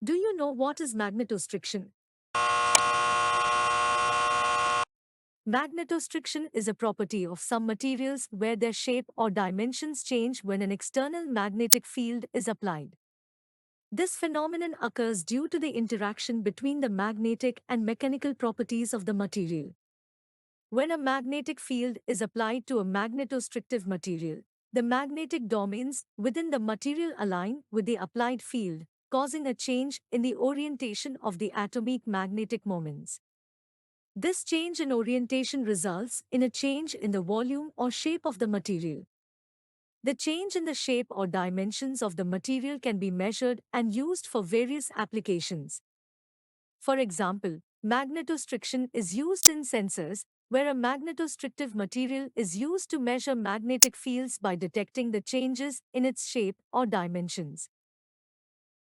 Do you know what is magnetostriction? Magnetostriction is a property of some materials where their shape or dimensions change when an external magnetic field is applied. This phenomenon occurs due to the interaction between the magnetic and mechanical properties of the material. When a magnetic field is applied to a magnetostrictive material, the magnetic domains within the material align with the applied field, causing a change in the orientation of the atomic magnetic moments. This change in orientation results in a change in the volume or shape of the material. The change in the shape or dimensions of the material can be measured and used for various applications. For example, magnetostriction is used in sensors, where a magnetostrictive material is used to measure magnetic fields by detecting the changes in its shape or dimensions.